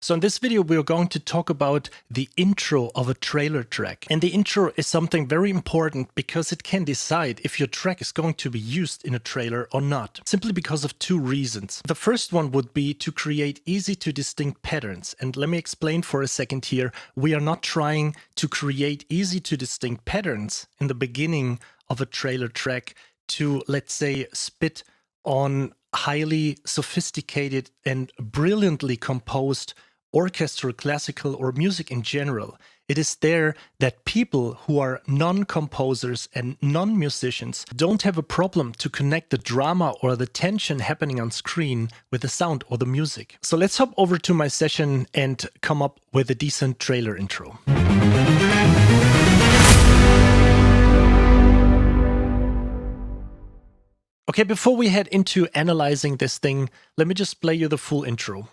So in this video, we're going to talk about the intro of a trailer track. And the intro is something very important because it can decide if your track is going to be used in a trailer or not, simply because of two reasons. The first one would be to create easy to distinct patterns. And let me explain for a second here. We are not trying to create easy to distinct patterns in the beginning of a trailer track to, let's say, spit on highly sophisticated and brilliantly composed orchestral, classical, or music in general. It is there that people who are non-composers and non-musicians don't have a problem to connect the drama or the tension happening on screen with the sound or the music. So let's hop over to my session and come up with a decent trailer intro. Okay, before we head into analyzing this thing, let me just play you the full intro.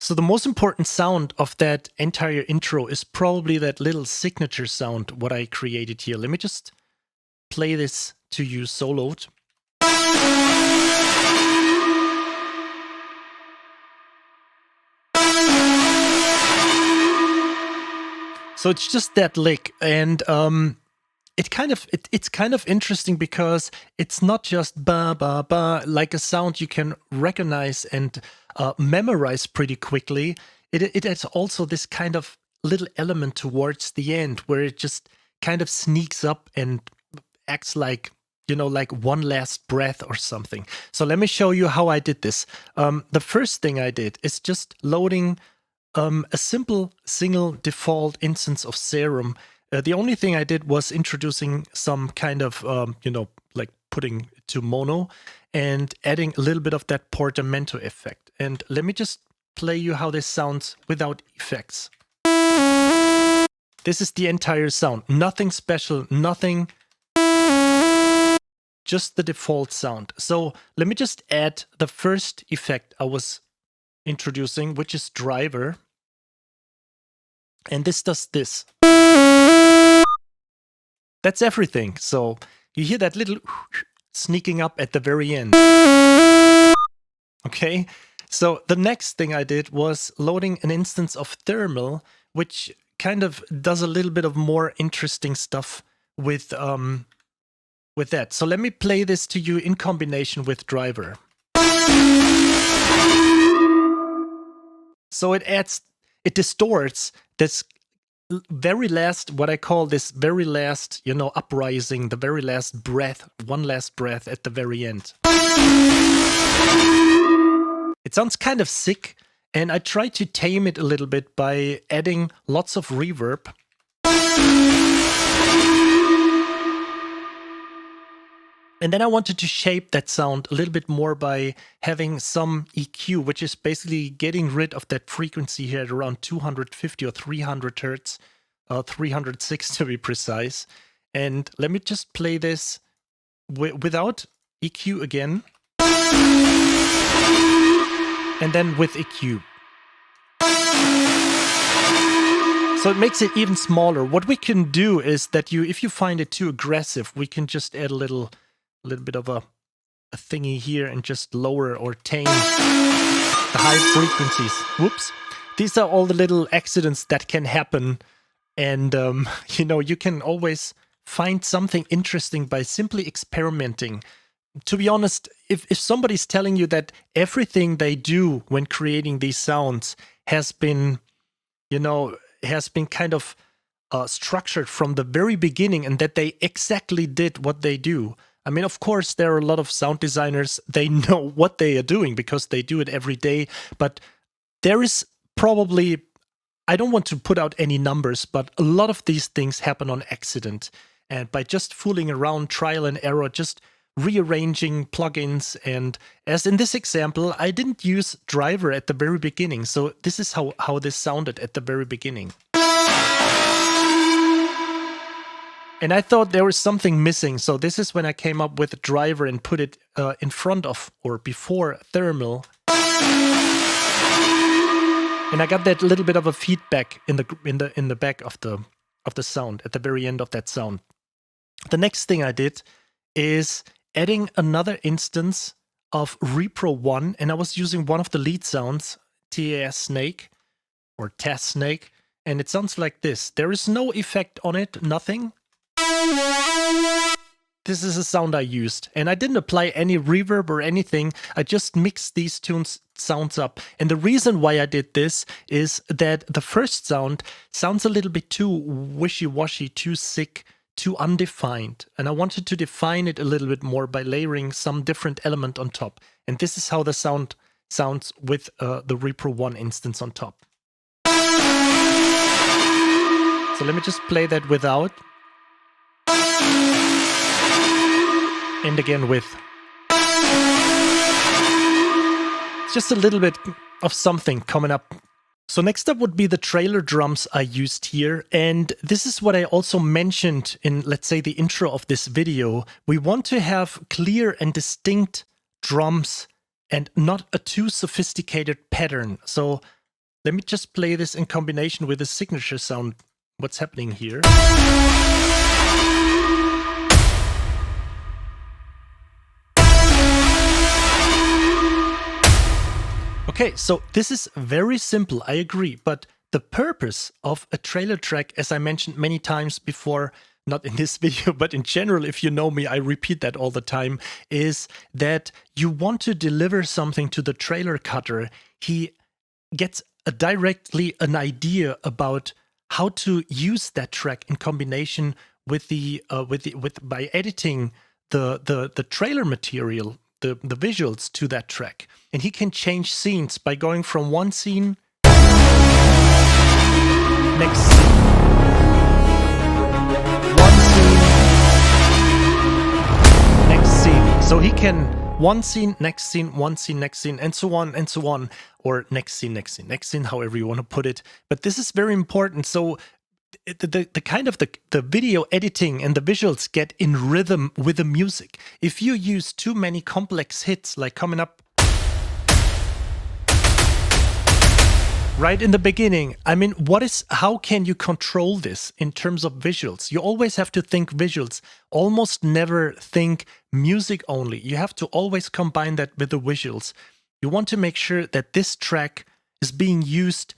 So the most important sound of that entire intro is probably that little signature sound what I created here. Let me just play this to you soloed. So it's just that lick, and it's kind of interesting because it's not just ba ba ba like a sound you can recognize and memorize pretty quickly. It has also this kind of little element towards the end where it just kind of sneaks up and acts like, you know, like one last breath or something. So let me show you how I did this. The first thing I did is just loading a simple single default instance of Serum. The only thing I did was introducing some kind of, like putting it to mono and adding a little bit of that portamento effect. And let me just play you how this sounds without effects. This is the entire sound. Nothing special, nothing, just the default sound. So let me just add the first effect I was introducing, which is driver. And this does this. That's everything. So you hear that little sneaking up at the very end. Okay, so the next thing I did was loading an instance of thermal, which kind of does a little bit of more interesting stuff with that. So let me play this to you in combination with driver. So it distorts this very last, what I call this very last, uprising, the very last breath, one last breath at the very end. It sounds kind of sick, and I try to tame it a little bit by adding lots of reverb. And then I wanted to shape that sound a little bit more by having some EQ, which is basically getting rid of that frequency here at around 250 or 300 hertz, 306 to be precise. And let me just play this without EQ again. And then with EQ. So it makes it even smaller. What we can do is that if you find it too aggressive, we can just add a little bit of a thingy here and just lower or tame the high frequencies. Whoops. These are all the little accidents that can happen. And, you can always find something interesting by simply experimenting. To be honest, if somebody's telling you that everything they do when creating these sounds has been, kind of structured from the very beginning and that they exactly did what they do, I mean, of course, there are a lot of sound designers, they know what they are doing because they do it every day. But there is probably, I don't want to put out any numbers, but a lot of these things happen on accident. And by just fooling around, trial and error, just rearranging plugins. And as in this example, I didn't use driver at the very beginning. So this is how this sounded at the very beginning. And I thought there was something missing. So this is when I came up with a driver and put it in front of or before thermal. And I got that little bit of a feedback in the back of the sound at the very end of that sound. The next thing I did is adding another instance of repro 1, and I was using one of the lead sounds, TAS snake or TAS snake, and it sounds like this. There is no effect on it, nothing. This is a sound I used, and I didn't apply any reverb or anything. I just mixed these sounds up. And the reason why I did this is that the first sound sounds a little bit too wishy-washy, too sick, too undefined. And I wanted to define it a little bit more by layering some different element on top. And this is how the sound sounds with the repro 1 instance on top. So let me just play that without. And again with. It's just a little bit of something coming up. So next up would be the trailer drums I used here. And this is what I also mentioned in, let's say, the intro of this video. We want to have clear and distinct drums and not a too sophisticated pattern. So let me just play this in combination with the signature sound. What's happening here? Okay, so this is very simple, I agree, but the purpose of a trailer track, as I mentioned many times before, not in this video, but in general, if you know me, I repeat that all the time, is that you want to deliver something to the trailer cutter. He gets directly an idea about how to use that track in combination with by editing the trailer material, the visuals to that track. And he can change scenes by going from one scene, next scene, one scene, next scene. So he can one scene, next scene, one scene, next scene, and so on, or next scene, next scene, next scene, however you want to put it. But this is very important. So the kind of the video editing and the visuals get in rhythm with the music. If you use too many complex hits, like coming up right in the beginning, I mean, how can you control this in terms of visuals? You always have to think visuals, almost never think music only. You have to always combine that with the visuals. You want to make sure that this track is being used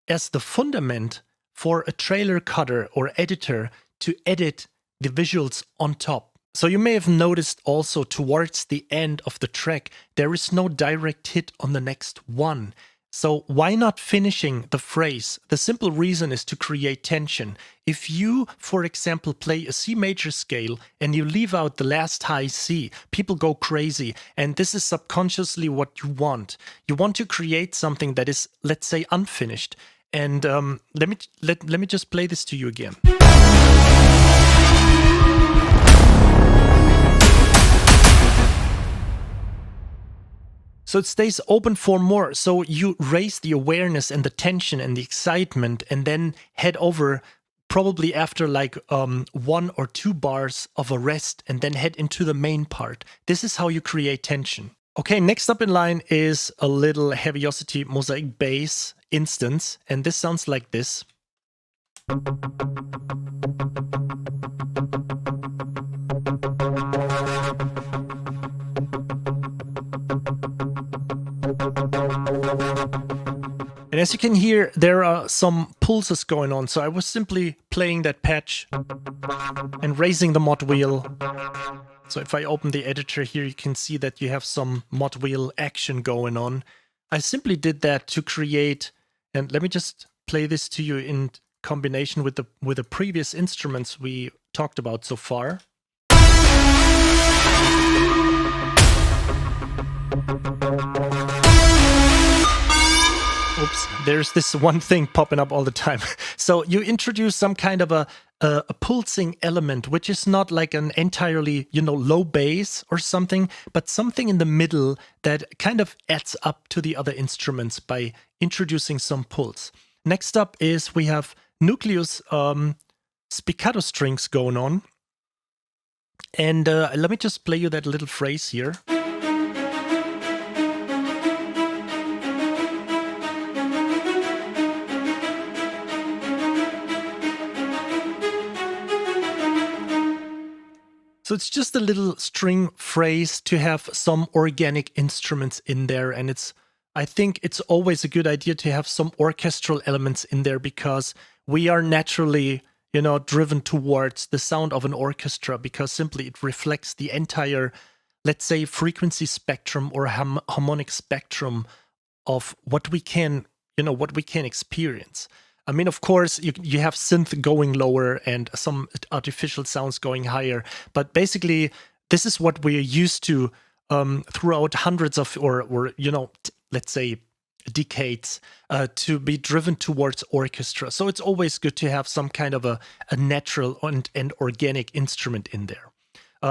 as the fundament for a trailer cutter or editor to edit the visuals on top. So you may have noticed also towards the end of the track, there is no direct hit on the next one. So why not finishing the phrase? The simple reason is to create tension. If you, for example, play a C major scale and you leave out the last high C, people go crazy. And this is subconsciously what you want. You want to create something that is, let's say, unfinished. And let me just play this to you again. So it stays open for more. So you raise the awareness and the tension and the excitement, and then head over probably after like 1 or 2 bars of a rest, and then head into the main part. This is how you create tension. Okay, next up in line is a little Heaviosity Mosaic bass instance, and this sounds like this. And as you can hear, there are some pulses going on. So I was simply playing that patch and raising the mod wheel. So if I open the editor here, you can see that you have some mod wheel action going on. I simply did that to create, and let me just play this to you in combination with the previous instruments we talked about so far. Oops, there's this one thing popping up all the time. So you introduce some kind of a pulsing element, which is not like an entirely, low bass or something, but something in the middle that kind of adds up to the other instruments by introducing some pulse. Next up is we have Nucleus spiccato strings going on. And let me just play you that little phrase here. So it's just a little string phrase to have some organic instruments in there. And I think it's always a good idea to have some orchestral elements in there, because we are naturally, driven towards the sound of an orchestra, because simply it reflects the entire, let's say, frequency spectrum or harmonic spectrum of what we can experience. I mean, of course, you have synth going lower and some artificial sounds going higher, but basically, this is what we're used to throughout hundreds of, let's say, decades, to be driven towards orchestra. So it's always good to have some kind of a natural and organic instrument in there.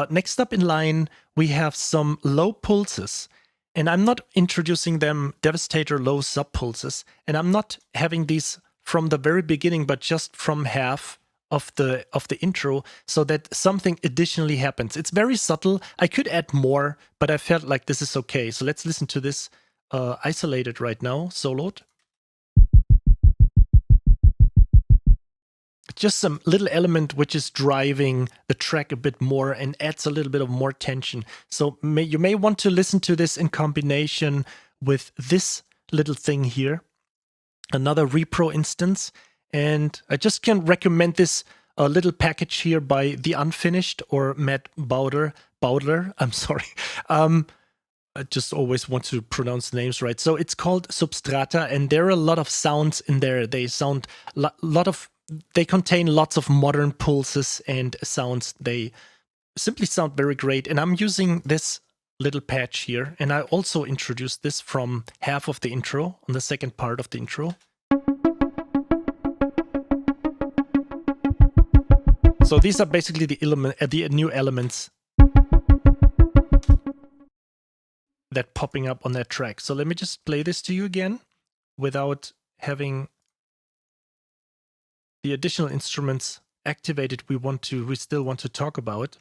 Next up in line, we have some low pulses. And I'm not introducing them Devastator low sub pulses, and I'm not having these from the very beginning, but just from half of the intro, so that something additionally happens. It's very subtle. I could add more, but I felt like this is okay. So let's listen to this isolated right now, soloed. Just some little element which is driving the track a bit more and adds a little bit of more tension. So you may want to listen to this in combination with this little thing here, another repro instance. And I just can recommend this little package here by The Unfinished or Matt Bowdler. I'm sorry. I just always want to pronounce the names right. So it's called Substrata, and there are a lot of sounds in there. They sound they contain lots of modern pulses and sounds. They simply sound very great. And I'm using this little patch here. And I also introduced this from half of the intro, on the second part of the intro. So these are basically the new elements that popping up on that track. So let me just play this to you again without having the additional instruments activated we still want to talk about.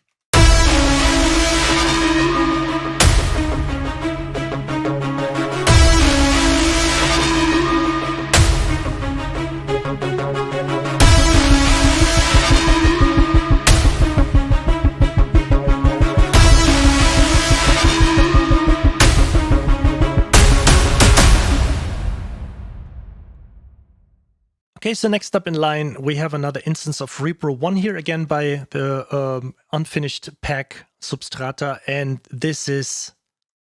Okay, so next up in line, we have another instance of Repro 1 here, again by the unfinished pack Substrata, and this is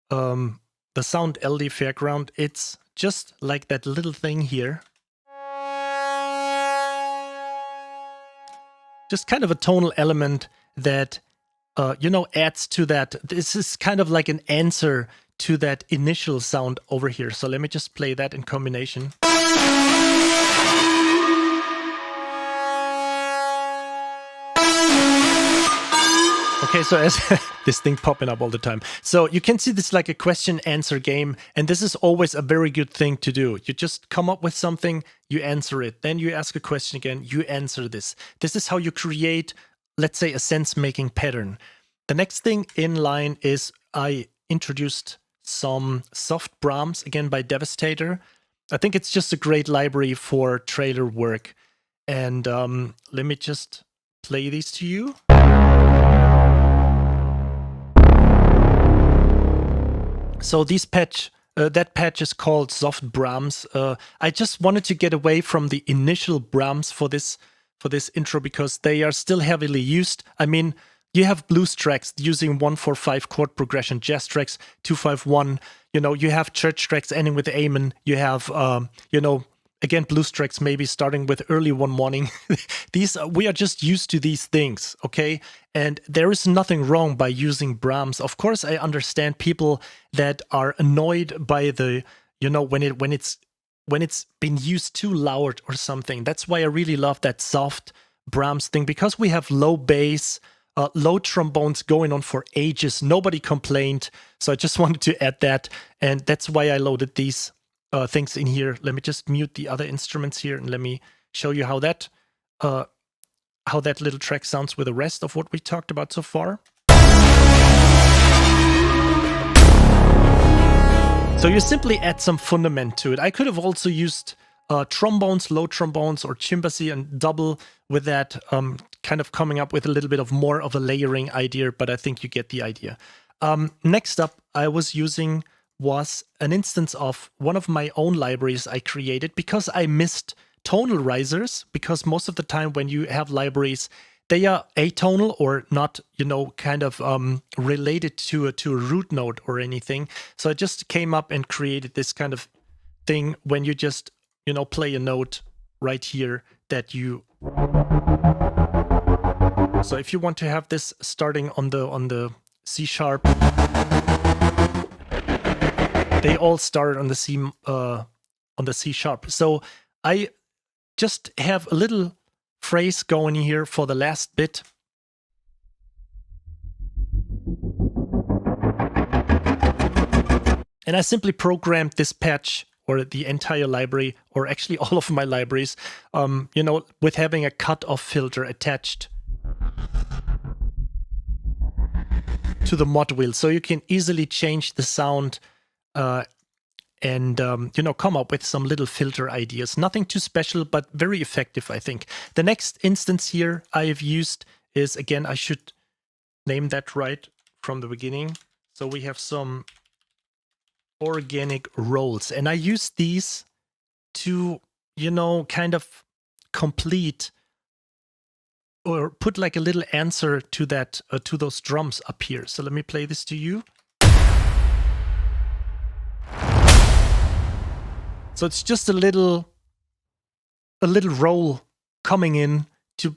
the Sound LD Fairground. It's just like that little thing here. Just kind of a tonal element that, adds to that. This is kind of like an answer to that initial sound over here. So let me just play that in combination. Okay, so as this thing popping up all the time. So you can see this like a question-answer game, and this is always a very good thing to do. You just come up with something, you answer it. Then you ask a question again, you answer this. This is how you create, let's say, a sense-making pattern. The next thing in line is I introduced some soft Brahms, again by Devastator. I think it's just a great library for trailer work. And let me just play these to you. So that patch is called Soft Brahms. I just wanted to get away from the initial Brahms for this intro, because they are still heavily used. I mean, you have blues tracks using 1-4-5 chord progression, jazz tracks 2-5-1. You have church tracks ending with amen. You have again, blues tracks maybe starting with early one morning. We are just used to these things, okay? And there is nothing wrong by using Brahms. Of course, I understand people that are annoyed by the, when it's been used too loud or something. That's why I really love that soft Brahms thing, because we have low bass, low trombones going on for ages. Nobody complained. So I just wanted to add that. And that's why I loaded these things in here. Let me just mute the other instruments here and let me show you how that how that little track sounds with the rest of what we talked about so far. So you simply add some fundament to it. I could have also used trombones, low trombones, or chimbasy and double with that, kind of coming up with a little bit of more of a layering idea, but I think you get the idea. Next up, I was using was an instance of one of my own libraries I created because I missed tonal risers, because most of the time when you have libraries, they are atonal or not, you know, kind of related to a root note or anything. So I just came up and created this kind of thing when you just, you know, play a note right here that you. So if you want to have this starting on the C sharp, they all start on the C sharp. So I just have a little phrase going here for the last bit. And I simply programmed this patch or the entire library, or actually all of my libraries, you know, with having a cutoff filter attached to the mod wheel. So you can easily change the sound and you know, come up with some little filter ideas. Nothing too special, but very effective, I think. The next instance here I have used is, again, I should name that right from the beginning. So we have some organic rolls, and I use these to, you know, kind of complete or put like a little answer to that, to those drums up here. So let me play this to you. So it's just a little roll coming in to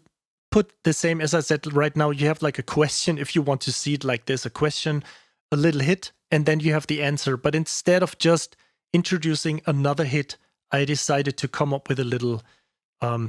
put the same, as I said, right now you have like a question, if you want to see it like this, a question, a little hit, and then you have the answer. But instead of just introducing another hit, I decided to come up with a little,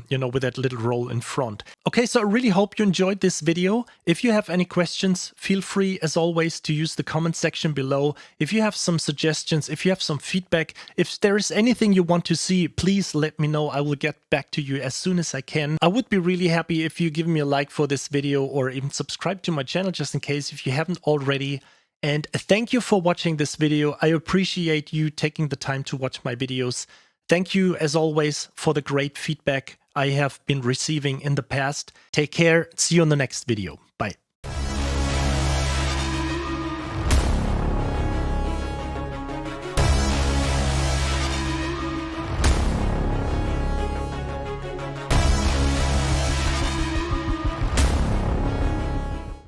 you know, with that little roll in front. Okay, so I really hope you enjoyed this video. If you have any questions, feel free, as always, to use the comment section below. If you have some suggestions, if you have some feedback, if there is anything you want to see, please let me know. I will get back to you as soon as I can. I would be really happy if you give me a like for this video, or even subscribe to my channel just in case if you haven't already. And thank you for watching this video. I appreciate you taking the time to watch my videos. Thank you, as always, for the great feedback I have been receiving in the past. Take care. See you on the next video. Bye.